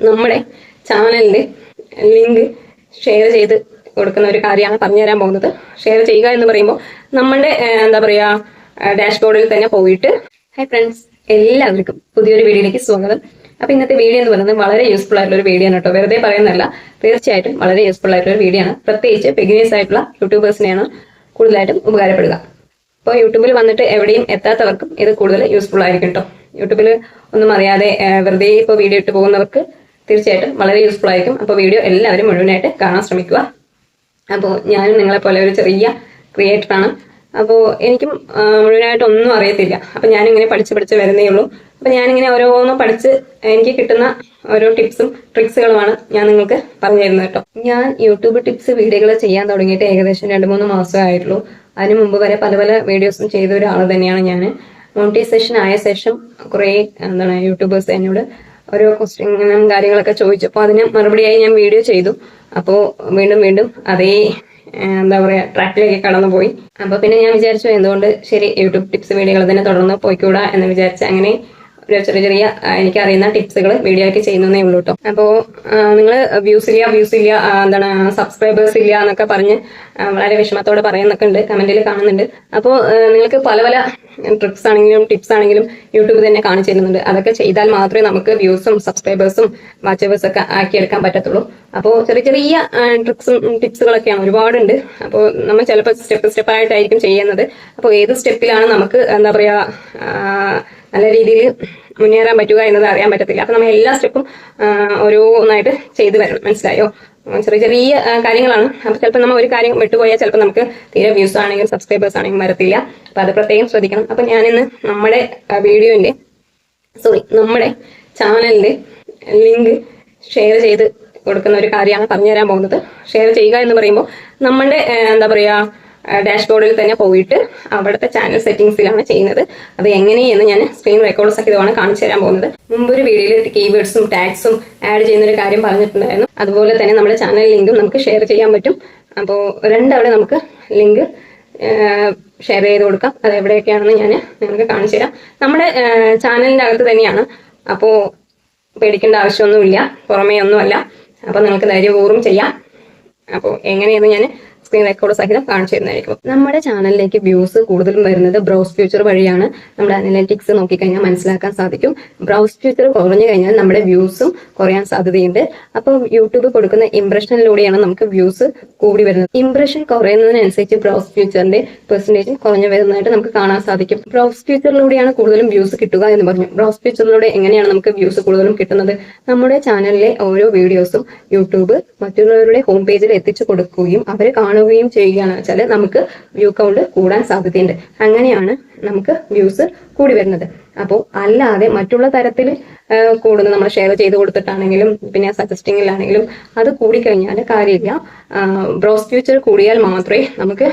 നമ്മുടെ ചാനലിന്റെ link share ചെയ്ത് കൊടുക്കുന്ന ഒരു കാര്യമാണ് പറഞ്ഞു തരാൻ പോകുന്നത്. ഷെയർ ചെയ്യുക എന്ന് പറയുമ്പോൾ നമ്മുടെ എന്താ പറയാ ഡാഷ്ബോർഡിൽ തന്നെ പോയിട്ട് ഹായ് ഫ്രണ്ട്സ്, എല്ലാവർക്കും പുതിയൊരു വീഡിയോയിലേക്ക് സ്വാഗതം. അപ്പൊ ഇന്നത്തെ വീഡിയോ എന്ന് പറയുന്നത് വളരെ യൂസ്ഫുൾ ആയിട്ടുള്ള ഒരു വീഡിയോ ആണ് കേട്ടോ, വെറുതെ പറയുന്നതല്ല, തീർച്ചയായിട്ടും വളരെ യൂസ്ഫുൾ ആയിട്ടുള്ള ഒരു വീഡിയോ ആണ്. പ്രത്യേകിച്ച് ബിഗിനേഴ്സ് ആയിട്ടുള്ള യൂട്യൂബേഴ്സിനെയാണ് കൂടുതലായിട്ടും ഉപകാരപ്പെടുക. അപ്പോൾ യൂട്യൂബിൽ വന്നിട്ട് എവിടെയും എത്താത്തവർക്കും ഇത് കൂടുതൽ യൂസ്ഫുൾ ആയിരിക്കും കേട്ടോ. യൂട്യൂബിൽ ഒന്നും അറിയാതെ വെറുതെ ഇപ്പോൾ വീഡിയോ ഇട്ട് പോകുന്നവർക്ക് തീർച്ചയായിട്ടും വളരെ യൂസ്ഫുൾ ആയിരിക്കും. അപ്പോൾ വീഡിയോ എല്ലാവരും മുഴുവനായിട്ട് കാണാൻ ശ്രമിക്കുക. അപ്പോൾ ഞാനും നിങ്ങളെപ്പോലെ ഒരു ചെറിയ ക്രിയേറ്ററാണ്. അപ്പോൾ എനിക്കും മുഴുവനായിട്ട് ഒന്നും അറിയത്തില്ല. അപ്പം ഞാനിങ്ങനെ പഠിച്ച് വരുന്നേ ഉള്ളൂ. അപ്പം ഞാനിങ്ങനെ ഓരോന്നും പഠിച്ച് എനിക്ക് കിട്ടുന്ന ഓരോ ടിപ്സും ട്രിക്സുകളുമാണ് ഞാൻ നിങ്ങൾക്ക് പറഞ്ഞു തരുന്നത് കേട്ടോ. ഞാൻ യൂട്യൂബ് ടിപ്സ് വീഡിയോകൾ ചെയ്യാൻ തുടങ്ങിയിട്ട് ഏകദേശം 2-3 മാസമേ ആയിട്ടുള്ളൂ. അതിന് മുമ്പ് വരെ പല പല വീഡിയോസും ചെയ്ത ഒരാൾ തന്നെയാണ് ഞാൻ. മോണിറ്റൈസേഷൻ ആയ ശേഷം കുറേ യൂട്യൂബേഴ്സ് എന്നോട് ഓരോ ക്വസ്റ്റ്യനും കാര്യങ്ങളൊക്കെ ചോദിച്ചപ്പോൾ അതിന് മറുപടിയായി ഞാൻ വീഡിയോ ചെയ്തു. അപ്പോൾ വീണ്ടും അതേ ട്രാക്കിലേക്ക് കടന്നുപോയി. അപ്പൊ പിന്നെ ഞാൻ വിചാരിച്ചു എന്തുകൊണ്ട് ശരി യൂട്യൂബ് ടിപ്സ് വീഡിയോകൾ തന്നെ തുടർന്ന് പോയിക്കൂടാ എന്ന് വിചാരിച്ച് അങ്ങനെ ഒരു ചെറിയ എനിക്കറിയുന്ന ടിപ്സുകൾ വീഡിയോ ആക്കി ചെയ്യുന്നേ ഉള്ളൂ കേട്ടോ. അപ്പോൾ നിങ്ങൾ വ്യൂസ് ഇല്ല സബ്സ്ക്രൈബേഴ്സ് ഇല്ല എന്നൊക്കെ പറഞ്ഞ് വളരെ വിഷമത്തോടെ പറയുന്നൊക്കെ ഉണ്ട്, കമന്റിൽ കാണുന്നുണ്ട്. അപ്പോൾ നിങ്ങൾക്ക് പല പല ട്രിക്സ് ആണെങ്കിലും ടിപ്സ് ആണെങ്കിലും യൂട്യൂബ് തന്നെ കാണിച്ചു തരുന്നുണ്ട്. അതൊക്കെ ചെയ്താൽ മാത്രമേ നമുക്ക് വ്യൂസും സബ്സ്ക്രൈബേഴ്സും വാച്ചേഴ്സും ഒക്കെ ആക്കിയെടുക്കാൻ പറ്റത്തുള്ളൂ. അപ്പോൾ ചെറിയ ട്രിക്സും ടിപ്സുകളൊക്കെയാണ് ഒരുപാടുണ്ട്. അപ്പോൾ നമ്മൾ ചിലപ്പോൾ സ്റ്റെപ്പായിട്ടായിരിക്കും ചെയ്യുന്നത്. അപ്പോൾ ഏത് സ്റ്റെപ്പിലാണ് നമുക്ക് നല്ല രീതിയിൽ മുന്നേറാൻ പറ്റുക എന്നത് അറിയാൻ പറ്റത്തില്ല. അപ്പൊ നമ്മൾ എല്ലാ സ്റ്റെപ്പും ഓരോന്നായിട്ട് ചെയ്തു വരണം, മനസ്സിലായോ? ചെറിയ കാര്യങ്ങളാണ്. അപ്പൊ ചിലപ്പോൾ നമ്മൾ ഒരു കാര്യം വിട്ടുപോയാൽ ചിലപ്പോൾ നമുക്ക് തീരെ വ്യൂസ് ആണെങ്കിലും സബ്സ്ക്രൈബേഴ്സ് ആണെങ്കിലും വരത്തില്ല. അപ്പൊ അത് പ്രത്യേകം ശ്രദ്ധിക്കണം. അപ്പൊ ഞാനിന്ന് നമ്മുടെ നമ്മുടെ ചാനലിന്റെ ലിങ്ക് ഷെയർ ചെയ്ത് കൊടുക്കുന്ന ഒരു കാര്യമാണ് പറഞ്ഞു തരാൻ പോകുന്നത്. ഷെയർ ചെയ്യുക എന്ന് പറയുമ്പോൾ നമ്മുടെ ഡാഷ്ബോർഡിൽ തന്നെ പോയിട്ട് അവിടുത്തെ ചാനൽ സെറ്റിംഗ്സിലാണ് ചെയ്യുന്നത്. അത് എങ്ങനെയെന്ന് ഞാൻ സ്ക്രീൻ റെക്കോർഡ് സഹിതമാണ് കാണിച്ചു തരാൻ പോകുന്നത്. മുമ്പൊരു വീഡിയോയിൽ കീവേഡ്സും ടാഗ്സും ആഡ് ചെയ്യുന്ന ഒരു കാര്യം പറഞ്ഞിട്ടുണ്ടായിരുന്നു. അതുപോലെ തന്നെ നമ്മുടെ ചാനൽ ലിങ്കും നമുക്ക് ഷെയർ ചെയ്യാൻ പറ്റും. അപ്പോൾ രണ്ടവിടെ നമുക്ക് ലിങ്ക് ഷെയർ ചെയ്ത് കൊടുക്കാം. അത് എവിടെയൊക്കെയാണെന്ന് ഞാൻ നിങ്ങൾക്ക് കാണിച്ചു തരാം. നമ്മുടെ ചാനലിൻ്റെ അകത്ത് തന്നെയാണ്. അപ്പോൾ പേടിക്കേണ്ട ആവശ്യമൊന്നുമില്ല, പുറമേ ഒന്നുമല്ല. അപ്പോൾ നിങ്ങൾക്ക് ധൈര്യപൂർവ്വം ചെയ്യാം. അപ്പോൾ എങ്ങനെയെന്ന് ഞാൻ സ്ക്രീൻ റെക്കോർഡ് സഹിതം കാണിച്ചു തരുന്നതായിരിക്കും. നമ്മുടെ ചാനലിലേക്ക് വ്യൂസ് കൂടുതലും വരുന്നത് ബ്രൗസ് ഫ്യൂച്ചർ വഴിയാണ്. നമ്മുടെ അനലറ്റിക്സ് നോക്കിക്കഴിഞ്ഞാൽ മനസ്സിലാക്കാൻ സാധിക്കും. ബ്രൗസ് ഫ്യൂച്ചർ കുറഞ്ഞു കഴിഞ്ഞാൽ നമ്മുടെ വ്യൂസും കുറയാൻ സാധ്യതയുണ്ട്. അപ്പോൾ യൂട്യൂബ് കൊടുക്കുന്ന ഇംപ്രഷനിലൂടെയാണ് നമുക്ക് വ്യൂസ് കൂടി വരുന്നത്. ഇംപ്രഷൻ കുറയുന്നതിനനുസരിച്ച് ബ്രൗസ് ഫ്യൂച്ചറിന്റെ പെർസെന്റേജ് കുറഞ്ഞു വരുന്നതായിട്ട് നമുക്ക് കാണാൻ സാധിക്കും. ബ്രൗസ് ഫ്യൂച്ചറിലൂടെയാണ് കൂടുതലും വ്യൂസ് കിട്ടുക എന്ന് പറഞ്ഞു. ബ്രൗസ് ഫ്യൂച്ചറിലൂടെ എങ്ങനെയാണ് നമുക്ക് വ്യൂസ് കൂടുതലും കിട്ടുന്നത്? നമ്മുടെ ചാനലിലെ ഓരോ വീഡിയോസും യൂട്യൂബ് മറ്റുള്ളവരുടെ ഹോം പേജിൽ എത്തിച്ചു കൊടുക്കുകയും അവരെ കാണുകയും ചെയ്യുകയാണ് വെച്ചാൽ നമുക്ക് വ്യൂ കൗണ്ട് കൂടാൻ സാധ്യതയുണ്ട്. അങ്ങനെയാണ് നമുക്ക് വ്യൂസ് കൂടി വരുന്നത്. അപ്പോൾ അല്ലാതെ മറ്റുള്ള തരത്തിൽ കൂടുന്നത് നമ്മൾ ഷെയർ ചെയ്ത് കൊടുത്തിട്ടാണെങ്കിലും പിന്നെ സജസ്റ്റിങ്ങിലാണെങ്കിലും അത് കൂടിക്കഴിഞ്ഞാൽ കാര്യമില്ല. ബ്രൗസ് ഫ്യൂച്ചർ കൂടിയാൽ മാത്രമേ നമുക്ക്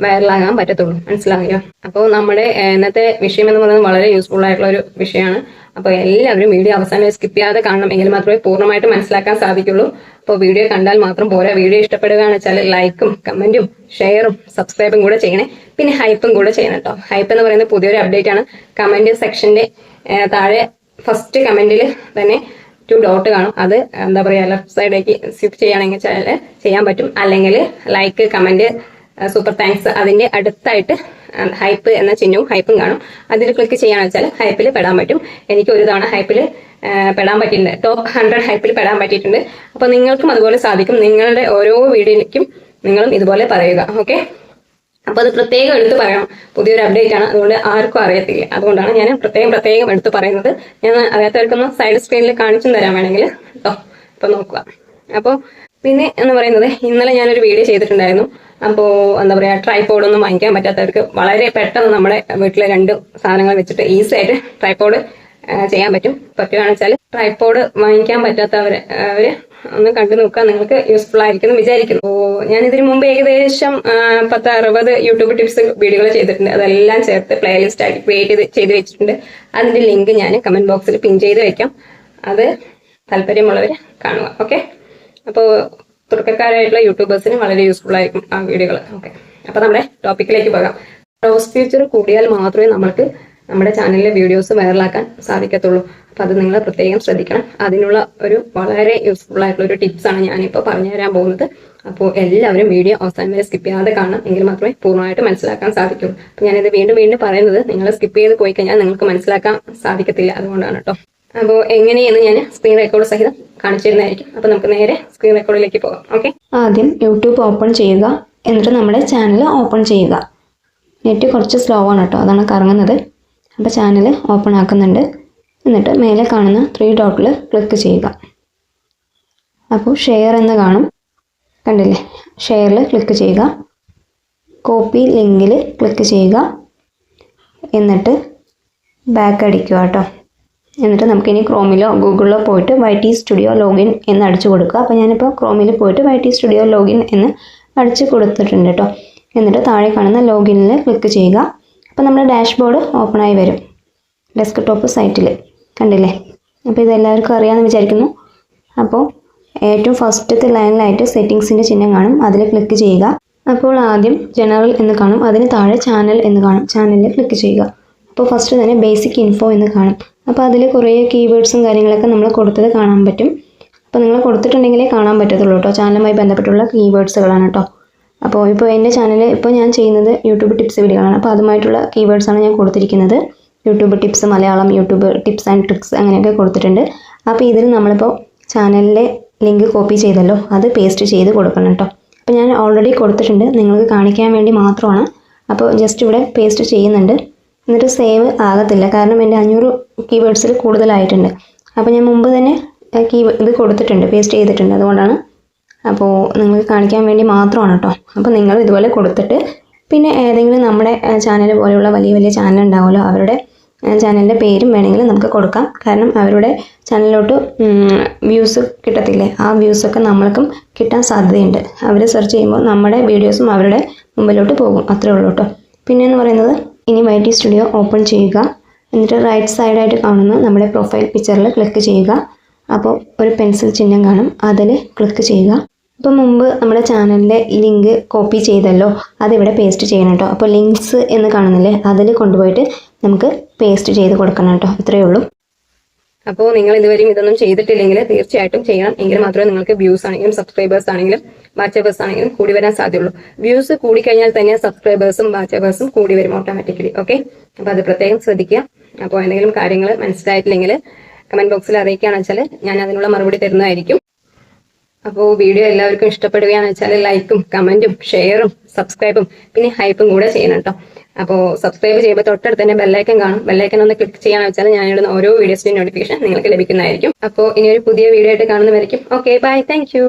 വൈറലാകാൻ പറ്റത്തുള്ളൂ, മനസ്സിലായോ? അപ്പോൾ നമ്മുടെ ഇന്നത്തെ വിഷയം എന്ന് പറയുന്നത് വളരെ യൂസ്ഫുൾ ആയിട്ടുള്ള ഒരു വിഷയമാണ്. അപ്പോൾ എല്ലാവരും വീഡിയോ അവസാനം സ്കിപ്പ് ചെയ്യാതെ കാണണം, എങ്കിൽ മാത്രമേ പൂർണ്ണമായിട്ട് മനസ്സിലാക്കാൻ സാധിക്കുള്ളൂ. അപ്പോൾ വീഡിയോ കണ്ടാൽ മാത്രം പോരാ, വീഡിയോ ഇഷ്ടപ്പെടുകയാണെന്ന് വെച്ചാൽ ലൈക്കും കമന്റും ഷെയറും സബ്സ്ക്രൈബും കൂടെ ചെയ്യണേ. പിന്നെ ഹൈപ്പും കൂടെ ചെയ്യണം കേട്ടോ. ഹൈപ്പ് എന്ന് പറയുന്നത് പുതിയൊരു അപ്ഡേറ്റ് ആണ്. കമന്റ് സെക്ഷന്റെ താഴെ ഫസ്റ്റ് കമന്റിൽ തന്നെ 2 ഡോട്ട് കാണും. അത് ലെഫ്റ്റ് സൈഡിലേക്ക് സ്വിപ്പ് ചെയ്യുകയാണെങ്കിൽ ചെയ്യാൻ പറ്റും. അല്ലെങ്കിൽ ലൈക്ക് കമന്റ് സൂപ്പർ താങ്ക്സ് അതിന്റെ അടുത്തായിട്ട് ഹൈപ്പ് എന്ന ചിഹ്നവും ഹൈപ്പും കാണും. അതിൽ ക്ലിക്ക് ചെയ്യാന്ന് വെച്ചാൽ ഹൈപ്പിൽ പെടാൻ പറ്റും. എനിക്ക് ഒരു തവണ ഹൈപ്പിൽ പെടാൻ പറ്റിയിട്ടുണ്ട്, ടോപ്പ് 100 ഹൈപ്പിൽ പെടാൻ പറ്റിയിട്ടുണ്ട്. അപ്പൊ നിങ്ങൾക്കും അതുപോലെ സാധിക്കും. നിങ്ങളുടെ ഓരോ വീഡിയോയിലേക്കും നിങ്ങളും ഇതുപോലെ പറയുക, ഓക്കെ? അപ്പൊ അത് പ്രത്യേകം എടുത്ത് പറയണം. പുതിയൊരു അപ്ഡേറ്റ് ആണ്, അതുകൊണ്ട് ആർക്കും അറിയത്തില്ല. അതുകൊണ്ടാണ് ഞാൻ പ്രത്യേകം എടുത്ത് പറയുന്നത്. ഞാൻ അറിയാത്തവർക്കൊന്ന് സൈഡ് സ്ക്രീനിൽ കാണിച്ചും തരാൻ വേണമെങ്കിൽ കേട്ടോ. അപ്പൊ നോക്കുക. അപ്പോൾ പിന്നെ എന്ന് പറയുന്നത്, ഇന്നലെ ഞാനൊരു വീഡിയോ ചെയ്തിട്ടുണ്ടായിരുന്നു. അപ്പോൾ ട്രൈപോഡൊന്നും വാങ്ങിക്കാൻ പറ്റാത്തവർക്ക് വളരെ പെട്ടെന്ന് നമ്മുടെ വീട്ടിലെ 2 സാധനങ്ങൾ വെച്ചിട്ട് ഈസി ആയിട്ട് ട്രൈപോഡ് ചെയ്യാൻ പറ്റുകയാണെന്ന് വെച്ചാൽ ട്രൈപോഡ് വാങ്ങിക്കാൻ പറ്റാത്തവര് ഒന്ന് കണ്ടു നോക്കുക. നിങ്ങൾക്ക് യൂസ്ഫുൾ ആയിരിക്കും എന്ന് വിചാരിക്കുന്നു. ഞാൻ ഇതിനു മുമ്പ് ഏകദേശം 10-60 യൂട്യൂബ് ടിപ്സ് വീഡിയോകൾ ചെയ്തിട്ടുണ്ട്. അതെല്ലാം ചേർത്ത് പ്ലേലിസ്റ്റ് ആക്കി ക്രിയേറ്റ് ചെയ്ത് വെച്ചിട്ടുണ്ട്. അതിന്റെ ലിങ്ക് ഞാൻ കമന്റ് ബോക്സിൽ പിൻ ചെയ്ത് വെക്കാം. അത് താല്പര്യമുള്ളവർ കാണുക, ഓക്കെ? അപ്പോൾ തുടക്കക്കാരായിട്ടുള്ള യൂട്യൂബേഴ്സിന് വളരെ യൂസ്ഫുൾ ആയിരിക്കും ആ വീഡിയോകൾ, ഓക്കെ? അപ്പൊ നമ്മുടെ ടോപ്പിക്കിലേക്ക് പോകാം. ബ്രൗസ് ഫ്യൂച്ചർ കൂടിയാൽ മാത്രമേ നമ്മൾക്ക് നമ്മുടെ ചാനലിലെ വീഡിയോസ് വൈറലാക്കാൻ സാധിക്കത്തുള്ളൂ. അപ്പോൾ അത് നിങ്ങൾ പ്രത്യേകം ശ്രദ്ധിക്കണം. അതിനുള്ള ഒരു വളരെ യൂസ്ഫുൾ ആയിട്ടുള്ള ഒരു ടിപ്സാണ് ഞാനിപ്പോൾ പറഞ്ഞു തരാൻ പോകുന്നത്. അപ്പോൾ എല്ലാവരും വീഡിയോ അവസാനം വരെ സ്കിപ്പ് ചെയ്യാതെ കാണണം, എങ്കിൽ മാത്രമേ പൂർണ്ണമായിട്ട് മനസ്സിലാക്കാൻ സാധിക്കൂ. അപ്പോൾ ഞാനിത് വീണ്ടും വീണ്ടും പറയുന്നത്, നിങ്ങൾ സ്കിപ്പ് ചെയ്ത് പോയി കഴിഞ്ഞാൽ നിങ്ങൾക്ക് മനസ്സിലാക്കാൻ സാധിക്കത്തില്ല, അതുകൊണ്ടാണ് കേട്ടോ. അപ്പോൾ എങ്ങനെയെന്ന് ഞാൻ സ്ക്രീൻ റെക്കോർഡ് സഹിതം കാണിച്ചിരുന്നതായിരിക്കും. അപ്പോൾ നമുക്ക് നേരെ സ്ക്രീൻ റെക്കോർഡിലേക്ക് പോകാം. ഓക്കെ, ആദ്യം യൂട്യൂബ് ഓപ്പൺ ചെയ്യുക, എന്നിട്ട് നമ്മുടെ ചാനൽ ഓപ്പൺ ചെയ്യുക. നെറ്റ് കുറച്ച് സ്ലോ ആണ് കേട്ടോ, അതാണ് കറങ്ങുന്നത്. അപ്പോൾ ചാനൽ ഓപ്പൺ ആക്കുന്നുണ്ട്. എന്നിട്ട് മേലെ കാണുന്ന 3 ഡോട്ടിൽ ക്ലിക്ക് ചെയ്യുക. അപ്പോൾ ഷെയർ എന്ന് കാണും, കണ്ടില്ലേ? ഷെയറിൽ ക്ലിക്ക് ചെയ്യുക. കോപ്പി ലിങ്കിൽ ക്ലിക്ക് ചെയ്യുക. എന്നിട്ട് ബാക്ക് അടിക്കുക കേട്ടോ. എന്നിട്ട് നമുക്കിനി ക്രോമിലോ ഗൂഗിളിലോ പോയിട്ട് YT സ്റ്റുഡിയോ ലോഗിൻ എന്ന് അടിച്ചു കൊടുക്കുക. അപ്പോൾ ഞാനിപ്പോൾ ക്രോമിൽ പോയിട്ട് YT സ്റ്റുഡിയോ ലോഗിൻ എന്ന് അടിച്ച് കൊടുത്തിട്ടുണ്ട് കേട്ടോ. എന്നിട്ട് താഴെ കാണുന്ന ലോഗിനിൽ ക്ലിക്ക് ചെയ്യുക. അപ്പോൾ നമ്മുടെ ഡാഷ്ബോർഡ് ഓപ്പണായി വരും ഡെസ്ക്ടോപ്പ് സൈറ്റിൽ, കണ്ടില്ലേ? അപ്പോൾ ഇതെല്ലാവർക്കും അറിയാമെന്ന് വിചാരിക്കുന്നു. അപ്പോൾ ഏറ്റവും ഫസ്റ്റത്തെ ലൈനിലായിട്ട് സെറ്റിങ്സിൻ്റെ ചിഹ്നം കാണും, അതിൽ ക്ലിക്ക് ചെയ്യുക. അപ്പോൾ ആദ്യം ജനറൽ എന്ന് കാണും, അതിന് താഴെ ചാനൽ എന്ന് കാണും, ചാനലിൽ ക്ലിക്ക് ചെയ്യുക. അപ്പോൾ ഫസ്റ്റ് തന്നെ ബേസിക് ഇൻഫോ എന്ന് കാണും. അപ്പോൾ അതിൽ കുറേ കീവേഡ്സും കാര്യങ്ങളൊക്കെ നമ്മൾ കൊടുത്തത് കാണാൻ പറ്റും. അപ്പോൾ നിങ്ങൾ കൊടുത്തിട്ടുണ്ടെങ്കിലേ കാണാൻ പറ്റത്തുള്ളൂ കേട്ടോ. ചാനലുമായി ബന്ധപ്പെട്ടുള്ള കീവേഡ്സുകളാണ് കേട്ടോ. അപ്പോൾ എൻ്റെ ചാനൽ ഇപ്പോൾ ഞാൻ ചെയ്യുന്നത് യൂട്യൂബ് ടിപ്സ് വീഡിയോകളാണ്. അപ്പോൾ അതുമായിട്ടുള്ള കീവേഡ്സാണ് ഞാൻ കൊടുത്തിരിക്കുന്നത്. YouTube tips Malayalam, YouTube tips and tricks അങ്ങനെയൊക്കെ കൊടുത്തിട്ടുണ്ട്. അപ്പോൾ ഇതിൽ നമ്മളിപ്പോൾ ചാനലിലെ ലിങ്ക് കോപ്പി ചെയ്തല്ലോ, അത് പേസ്റ്റ് ചെയ്ത് കൊടുക്കണം കേട്ടോ. അപ്പോൾ ഞാൻ ഓൾറെഡി കൊടുത്തിട്ടുണ്ട്, നിങ്ങൾക്ക് കാണിക്കാൻ വേണ്ടി മാത്രമാണ്. അപ്പോൾ ജസ്റ്റ് ഇവിടെ പേസ്റ്റ് ചെയ്യുന്നുണ്ട്. എന്നിട്ട് സേവ് ആകത്തില്ല, കാരണം എൻ്റെ 500 കീവേഡ്സിൽ കൂടുതലായിട്ടുണ്ട്. അപ്പോൾ ഞാൻ മുമ്പ് തന്നെ ഇത് കൊടുത്തിട്ടുണ്ട്, പേസ്റ്റ് ചെയ്തിട്ടുണ്ട്, അതുകൊണ്ടാണ്. അപ്പോൾ നിങ്ങൾക്ക് കാണിക്കാൻ വേണ്ടി മാത്രമാണ് കേട്ടോ. അപ്പോൾ നിങ്ങൾ ഇതുപോലെ കൊടുത്തിട്ട് പിന്നെ ഏതെങ്കിലും നമ്മുടെ ചാനൽ പോലെയുള്ള വലിയ വലിയ ചാനൽ ഉണ്ടാവുമല്ലോ, അവരുടെ ചാനലിൻ്റെ പേരും വേണമെങ്കിൽ നമുക്ക് കൊടുക്കാം. കാരണം അവരുടെ ചാനലിലോട്ട് വ്യൂസ് കിട്ടത്തില്ലേ, ആ വ്യൂസൊക്കെ നമ്മൾക്കും കിട്ടാൻ സാധ്യതയുണ്ട്. അവർ സെർച്ച് ചെയ്യുമ്പോൾ നമ്മുടെ വീഡിയോസും അവരുടെ മുമ്പിലോട്ട് പോകും, അത്രേ ഉള്ളൂ കേട്ടോ. പിന്നെയെന്ന് പറയുന്നത്, ഇനി YT സ്റ്റുഡിയോ ഓപ്പൺ ചെയ്യുക. എന്നിട്ട് റൈറ്റ് സൈഡായിട്ട് കാണുന്ന നമ്മുടെ പ്രൊഫൈൽ പിക്ചറിൽ ക്ലിക്ക് ചെയ്യുക. അപ്പോൾ ഒരു പെൻസിൽ ചിഹ്നം കാണും, അതിൽ ക്ലിക്ക് ചെയ്യുക. അപ്പോൾ മുമ്പ് നമ്മുടെ ചാനലിലെ ലിങ്ക് കോപ്പി ചെയ്തല്ലോ, അതിവിടെ പേസ്റ്റ് ചെയ്യണം കേട്ടോ. അപ്പോൾ ലിങ്ക്സ് എന്ന് കാണുന്നില്ലേ, അതിൽ കൊണ്ടുപോയിട്ട് നമുക്ക് പേസ്റ്റ് ചെയ്ത് കൊടുക്കണം കേട്ടോ. ഇത്രയേ ഉള്ളൂ. അപ്പോൾ നിങ്ങൾ ഇതുവരെയും ഇതൊന്നും ചെയ്തിട്ടില്ലെങ്കിൽ തീർച്ചയായിട്ടും ചെയ്യണം, എങ്കിൽ മാത്രമേ നിങ്ങൾക്ക് വ്യൂസ് ആണെങ്കിലും സബ്സ്ക്രൈബേഴ്സ് ആണെങ്കിലും വാച്ചേഴ്സ് ആണെങ്കിലും കൂടി വരാൻ സാധ്യതയുള്ളൂ. വ്യൂസ് കൂടിക്കഴിഞ്ഞാൽ തന്നെ സബ്സ്ക്രൈബേഴ്സും വാച്ചേഴ്സും കൂടി വരും ഓട്ടോമാറ്റിക്കലി. ഓക്കെ, അപ്പോൾ അത് പ്രത്യേകം ശ്രദ്ധിക്കുക. അപ്പോൾ എന്തെങ്കിലും കാര്യങ്ങൾ മനസ്സിലായിട്ടില്ലെങ്കിൽ കമന്റ് ബോക്സിൽ അറിയിക്കുകയാണെന്ന് വെച്ചാൽ ഞാൻ അതിനുള്ള മറുപടി തരുന്നതായിരിക്കും. അപ്പോൾ വീഡിയോ എല്ലാവർക്കും ഇഷ്ടപ്പെടുകയാണെന്ന് വെച്ചാൽ ലൈക്കും കമന്റും ഷെയറും സബ്സ്ക്രൈബും പിന്നെ ഹൈപ്പും കൂടെ ചെയ്യണം കേട്ടോ. അപ്പോൾ സബ്സ്ക്രൈബ് ചെയ്യുമ്പോൾ തൊട്ടടുത്ത് തന്നെ ബെല്ലൈക്കൻ കാണും, ബെല്ലൈക്കൻ ഒന്ന് ക്ലിക്ക് ചെയ്യാന്ന് വെച്ചാൽ ഞാനിടുന്ന ഓരോ വീഡിയോസിന്റെ നോട്ടിഫിക്കേഷൻ നിങ്ങൾക്ക് ലഭിക്കുന്നതായിരിക്കും. അപ്പോൾ ഇനി ഒരു പുതിയ വീഡിയോ ആയിട്ട് കാണുന്നവരായിരിക്കും. Okay, bye, thank U.